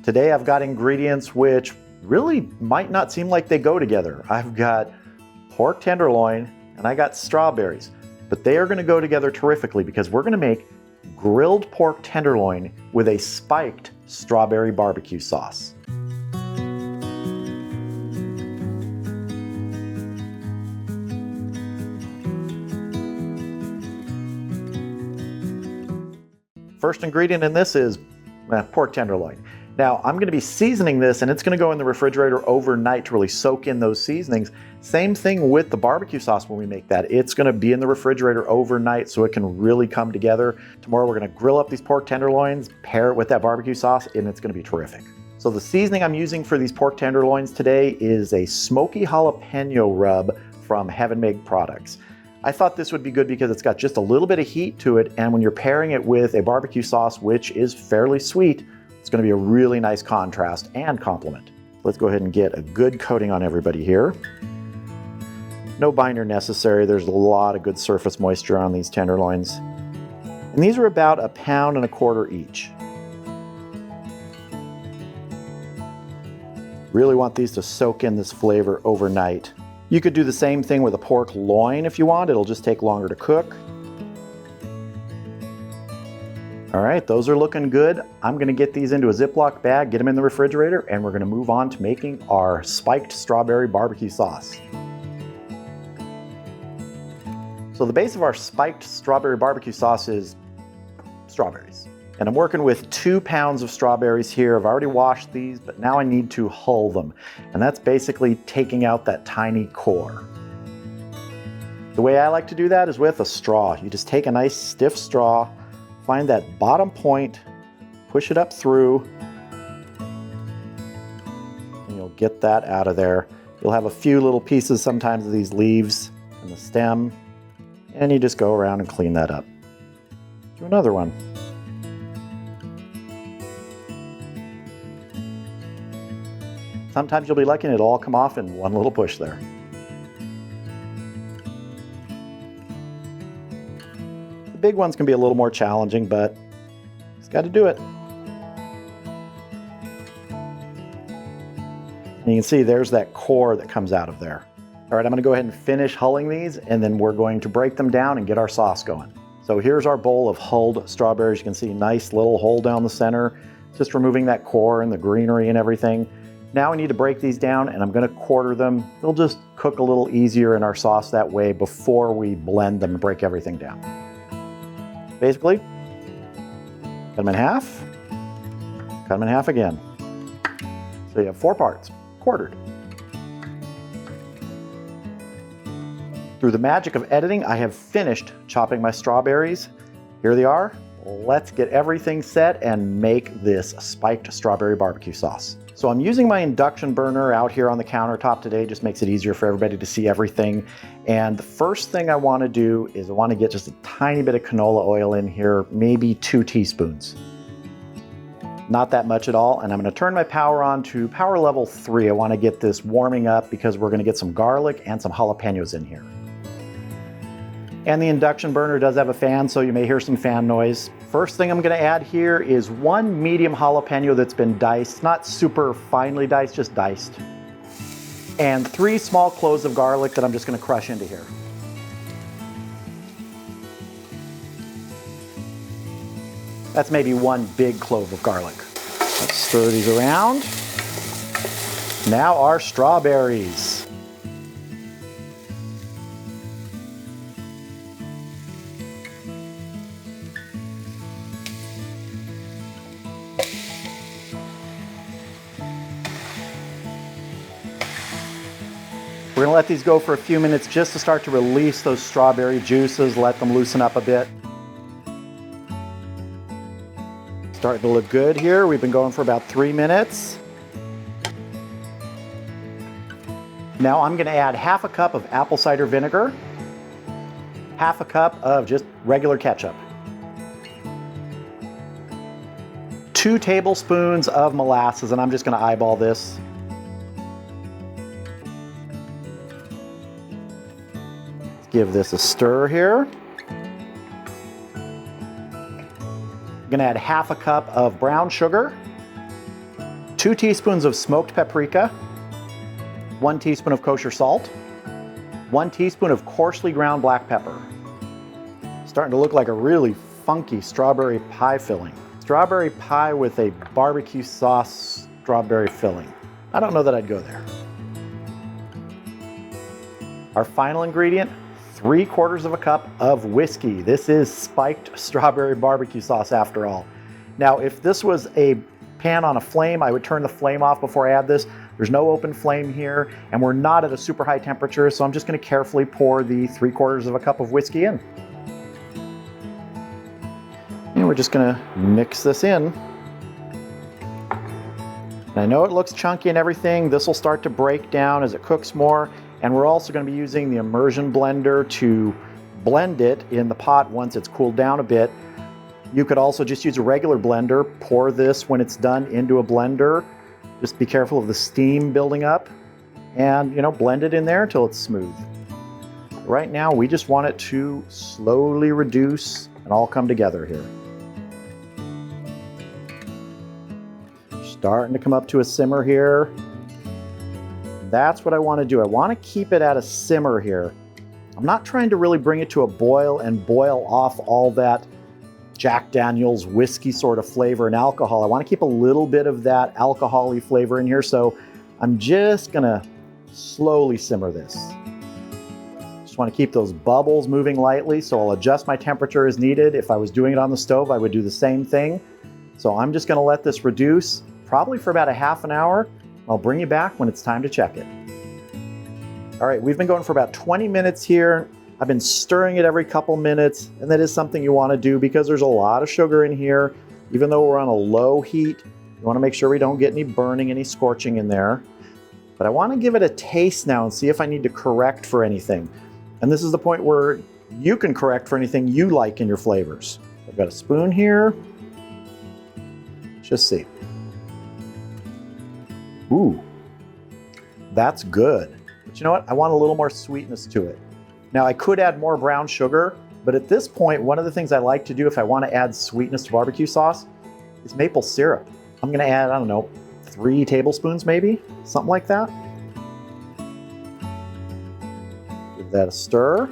Today I've got ingredients which really might not seem like they go together. I've got pork tenderloin and I got strawberries, but they are going to go together terrifically because we're going to make grilled pork tenderloin with a spiked strawberry barbecue sauce. First ingredient in this is pork tenderloin. Now I'm going to be seasoning this and it's going to go in the refrigerator overnight to really soak in those seasonings. Same thing with the barbecue sauce when we make that. It's going to be in the refrigerator overnight so it can really come together. Tomorrow we're going to grill up these pork tenderloins, pair it with that barbecue sauce, and it's going to be terrific. So the seasoning I'm using for these pork tenderloins today is a smoky jalapeno rub from Heaven Made Products. I thought this would be good because it's got just a little bit of heat to it, and when you're pairing it with a barbecue sauce, which is fairly sweet, it's going to be a really nice contrast and complement. Let's go ahead and get a good coating on everybody here. No binder necessary. There's a lot of good surface moisture on these tenderloins. And these are about 1.25 pounds each. Really want these to soak in this flavor overnight. You could do the same thing with a pork loin if you want. It'll just take longer to cook. All right, those are looking good. I'm gonna get these into a Ziploc bag, get them in the refrigerator, and we're gonna move on to making our spiked strawberry barbecue sauce. So the base of our spiked strawberry barbecue sauce is strawberries. And I'm working with 2 pounds of strawberries here. I've already washed these, but now I need to hull them. And that's basically taking out that tiny core. The way I like to do that is with a straw. You just take a nice stiff straw, find that bottom point, push it up through, and you'll get that out of there. You'll have a few little pieces sometimes of these leaves and the stem, and you just go around and clean that up. Do another one. Sometimes you'll be lucky and it'll all come off in one little push there. The big ones can be a little more challenging, but just got to do it. And you can see there's that core that comes out of there. All right, I'm going to go ahead and finish hulling these, and then we're going to break them down and get our sauce going. So here's our bowl of hulled strawberries. You can see nice little hole down the center, just removing that core and the greenery and everything. Now we need to break these down, and I'm going to quarter them. They'll just cook a little easier in our sauce that way before we blend them and break everything down. Basically, cut them in half, cut them in half again. So you have 4 parts, quartered. Through the magic of editing, I have finished chopping my strawberries. Here they are. Let's get everything set and make this spiked strawberry barbecue sauce. So I'm using my induction burner out here on the countertop today. Just makes it easier for everybody to see everything. And the first thing I want to do is I want to get just a tiny bit of canola oil in here, maybe 2 teaspoons. Not that much at all. And I'm going to turn my power on to power level 3. I want to get this warming up because we're going to get some garlic and some jalapenos in here. And the induction burner does have a fan, so you may hear some fan noise. First thing I'm going to add here is 1 medium jalapeno that's been diced, not super finely diced, just diced. And 3 small cloves of garlic that I'm just going to crush into here. That's maybe 1 big clove of garlic. Let's stir these around. Now our strawberries. We're going to let these go for a few minutes just to start to release those strawberry juices, let them loosen up a bit. Starting to look good here. We've been going for about 3 minutes. Now I'm going to add half a cup of apple cider vinegar, half a cup of just regular ketchup, 2 tablespoons of molasses, and I'm just going to eyeball this. Give this a stir here. I'm going to add half a cup of brown sugar. 2 teaspoons of smoked paprika, 1 teaspoon of kosher salt, 1 teaspoon of coarsely ground black pepper. Starting to look like a really funky strawberry pie filling. Strawberry pie with a barbecue sauce strawberry filling. I don't know that I'd go there. Our final ingredient, 3/4 of a cup of whiskey. This is spiked strawberry barbecue sauce after all. Now, if this was a pan on a flame, I would turn the flame off before I add this. There's no open flame here, and we're not at a super high temperature, so I'm just gonna carefully pour the 3/4 of a cup of whiskey in. And we're just gonna mix this in. And I know it looks chunky and everything. This will start to break down as it cooks more. And we're also going to be using the immersion blender to blend it in the pot once it's cooled down a bit. You could also just use a regular blender, pour this when it's done into a blender. Just be careful of the steam building up and, blend it in there until it's smooth. Right now, we just want it to slowly reduce and all come together here. Starting to come up to a simmer here. That's what I want to do. I want to keep it at a simmer here. I'm not trying to really bring it to a boil and boil off all that Jack Daniel's whiskey sort of flavor and alcohol. I want to keep a little bit of that alcohol-y flavor in here, so I'm just gonna slowly simmer this. Just want to keep those bubbles moving lightly, so I'll adjust my temperature as needed. If I was doing it on the stove, I would do the same thing. So I'm just gonna let this reduce, probably for about a half an hour. I'll bring you back when it's time to check it. All right, we've been going for about 20 minutes here. I've been stirring it every couple minutes, and that is something you want to do because there's a lot of sugar in here. Even though we're on a low heat, you want to make sure we don't get any burning, any scorching in there. But I want to give it a taste now and see if I need to correct for anything. And this is the point where you can correct for anything you like in your flavors. I've got a spoon here. Just see. Ooh, that's good. But you know what? I want a little more sweetness to it. Now I could add more brown sugar, but at this point, one of the things I like to do if I want to add sweetness to barbecue sauce is maple syrup. I'm gonna add, I don't know, 3 tablespoons maybe, something like that. Give that a stir.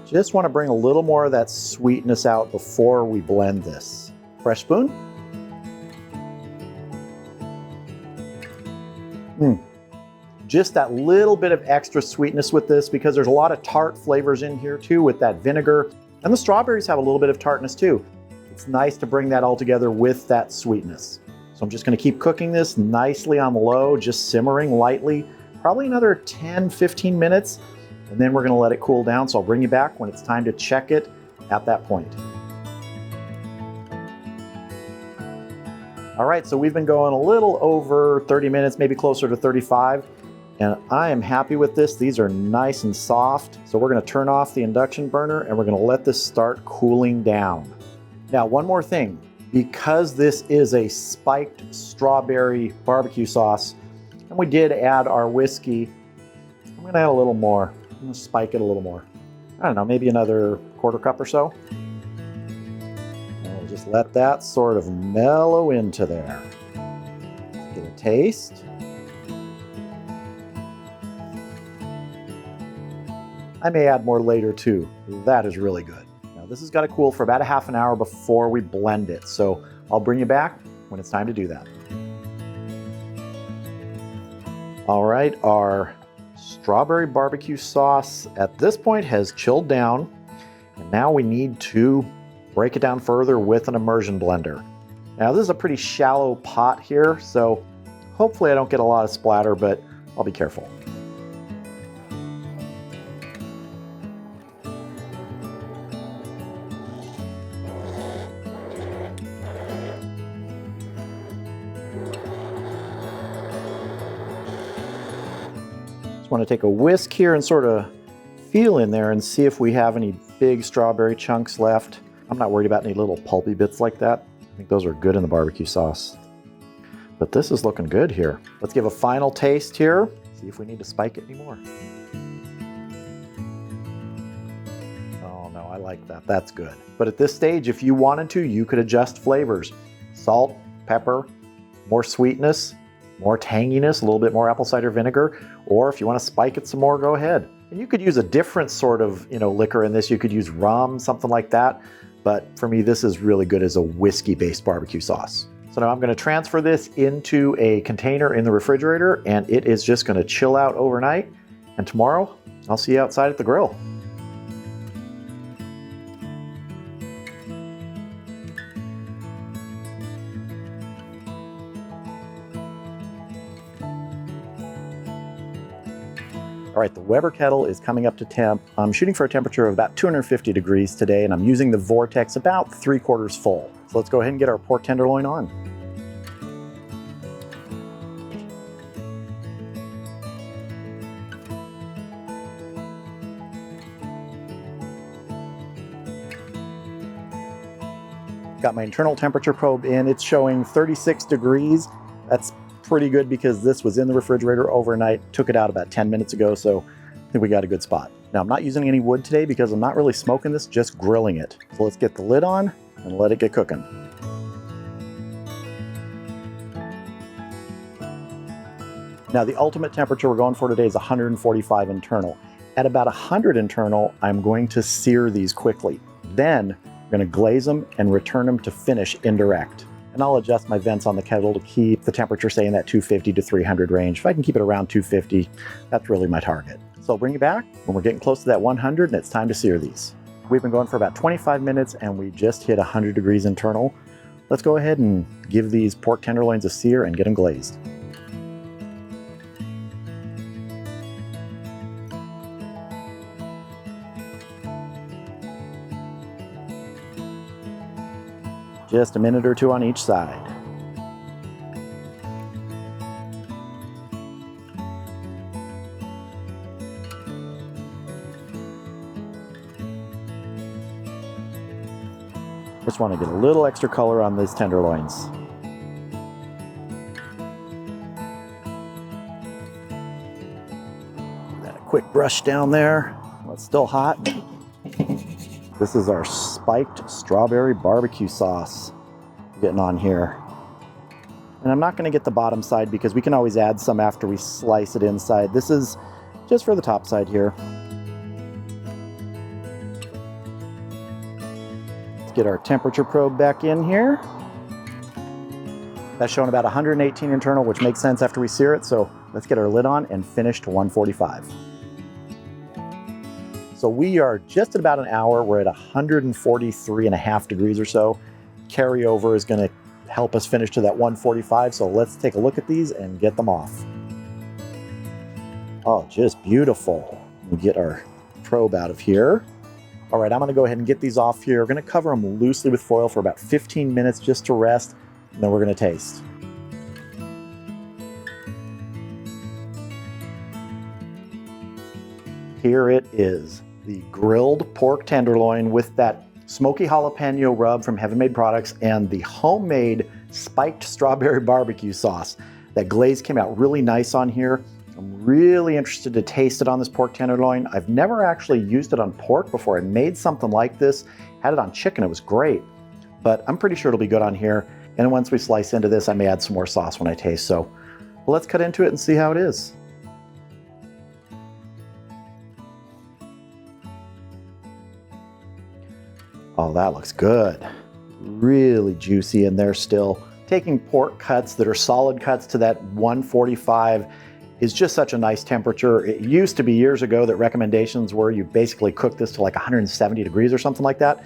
Just want to bring a little more of that sweetness out before we blend this. Fresh spoon. Just that little bit of extra sweetness with this because there's a lot of tart flavors in here too with that vinegar. And the strawberries have a little bit of tartness too. It's nice to bring that all together with that sweetness. So I'm just gonna keep cooking this nicely on the low, just simmering lightly, probably another 10, 15 minutes, and then we're gonna let it cool down. So I'll bring you back when it's time to check it at that point. All right, so we've been going a little over 30 minutes, maybe closer to 35, and I am happy with this. These are nice and soft. So we're gonna turn off the induction burner and we're gonna let this start cooling down. Now, one more thing, because this is a spiked strawberry barbecue sauce, and we did add our whiskey, I'm gonna add a little more. I'm gonna spike it a little more. I don't know, maybe another 1/4 cup or so. Just let that sort of mellow into there. Let's get a taste. I may add more later too. That is really good. Now this has got to cool for about a half an hour before we blend it. So I'll bring you back when it's time to do that. All right, our strawberry barbecue sauce at this point has chilled down. And now we need to break it down further with an immersion blender. Now this is a pretty shallow pot here, so hopefully I don't get a lot of splatter, but I'll be careful. Just want to take a whisk here and sort of feel in there and see if we have any big strawberry chunks left. I'm not worried about any little pulpy bits like that. I think those are good in the barbecue sauce. But this is looking good here. Let's give a final taste here. See if we need to spike it anymore. Oh no, I like that. That's good. But at this stage, if you wanted to, you could adjust flavors. Salt, pepper, more sweetness, more tanginess, a little bit more apple cider vinegar, or if you want to spike it some more, go ahead. And you could use a different sort of, liquor in this. You could use rum, something like that. But for me, this is really good as a whiskey-based barbecue sauce. So now I'm going to transfer this into a container in the refrigerator, and it is just going to chill out overnight. And tomorrow, I'll see you outside at the grill. All right, the Weber kettle is coming up to temp. I'm shooting for a temperature of about 250 degrees today, and I'm using the Vortex about 3/4 full. So let's go ahead and get our pork tenderloin on. Got my internal temperature probe in. It's showing 36 degrees. That's pretty good because this was in the refrigerator overnight. Took it out about 10 minutes ago, so I think we got a good spot. Now I'm not using any wood today because I'm not really smoking this, just grilling it. So let's get the lid on and let it get cooking. Now the ultimate temperature we're going for today is 145 internal. At about 100 internal, I'm going to sear these quickly. Then I'm going to glaze them and return them to finish indirect. And I'll adjust my vents on the kettle to keep the temperature, say, in that 250 to 300 range. If I can keep it around 250, that's really my target. So I'll bring you back when we're getting close to that 100 and it's time to sear these. We've been going for about 25 minutes and we just hit 100 degrees internal. Let's go ahead and give these pork tenderloins a sear and get them glazed. Just a minute or two on each side. Just want to get a little extra color on these tenderloins. Got a quick brush down there. Well, it's still hot. This is our Spiked Strawberry BBQ Sauce getting on here. And I'm not going to get the bottom side because we can always add some after we slice it inside. This is just for the top side here. Let's get our temperature probe back in here. That's showing about 118 internal, which makes sense after we sear it. So let's get our lid on and finish to 145. So we are just at about an hour. We're at 143.5 degrees or so. Carryover is going to help us finish to that 145. So let's take a look at these and get them off. Oh, just beautiful. We get our probe out of here. All right, I'm going to go ahead and get these off here. We're going to cover them loosely with foil for about 15 minutes just to rest, and then we're going to taste. Here it is. The grilled pork tenderloin with that smoky jalapeno rub from Heaven Made Products and the homemade spiked strawberry barbecue sauce. That glaze came out really nice on here. I'm really interested to taste it on this pork tenderloin. I've never actually used it on pork before. I made something like this, had it on chicken, it was great. But I'm pretty sure it'll be good on here. And once we slice into this, I may add some more sauce when I taste. So let's cut into it and see how it is. Oh, that looks good. Really juicy in there still. Taking pork cuts that are solid cuts to that 145 is just such a nice temperature. It used to be years ago that recommendations were you basically cook this to like 170 degrees or something like that.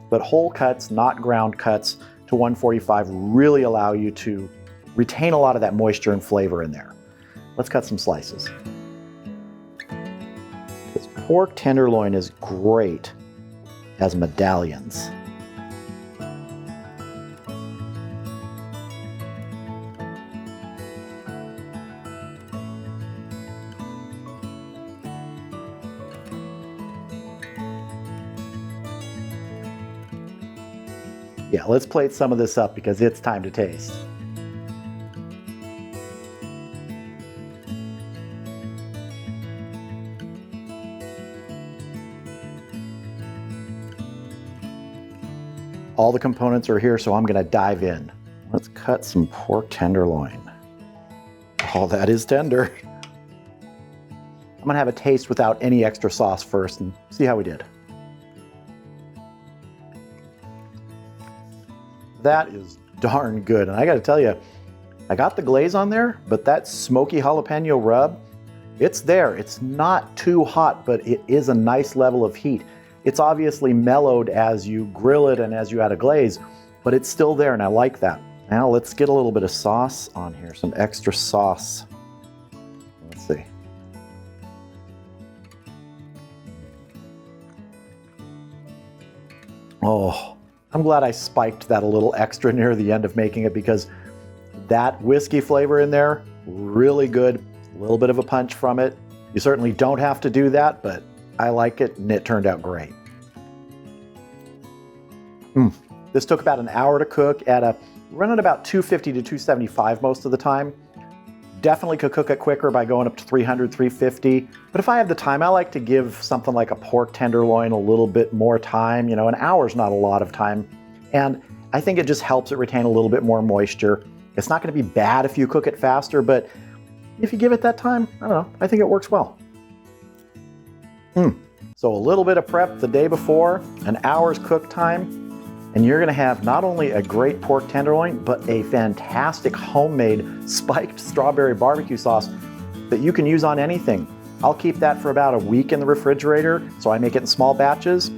But whole cuts, not ground cuts, to 145 really allow you to retain a lot of that moisture and flavor in there. Let's cut some slices. This pork tenderloin is great as medallions. Yeah, let's plate some of this up because it's time to taste. All the components are here, so I'm going to dive in. Let's cut some pork tenderloin. Oh, that is tender. I'm gonna have a taste without any extra sauce first and see how we did. That is darn good. And I gotta tell you, I got the glaze on there, but that smoky jalapeno rub, it's there. It's not too hot, but it is a nice level of heat. It's obviously mellowed as you grill it and as you add a glaze, but it's still there and I like that. Now let's get a little bit of sauce on here, some extra sauce. Let's see. Oh, I'm glad I spiked that a little extra near the end of making it because that whiskey flavor in there, really good. A little bit of a punch from it. You certainly don't have to do that, but I like it and it turned out great. This took about an hour to cook at running about 250 to 275 most of the time. Definitely could cook it quicker by going up to 300, 350. But if I have the time, I like to give something like a pork tenderloin a little bit more time. You know, an hour's not a lot of time. And I think it just helps it retain a little bit more moisture. It's not going to be bad if you cook it faster, but if you give it that time, I don't know, I think it works well. So a little bit of prep the day before, an hour's cook time, and you're gonna have not only a great pork tenderloin, but a fantastic homemade spiked strawberry barbecue sauce that you can use on anything. I'll keep that for about a week in the refrigerator, so I make it in small batches.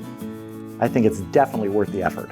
I think it's definitely worth the effort.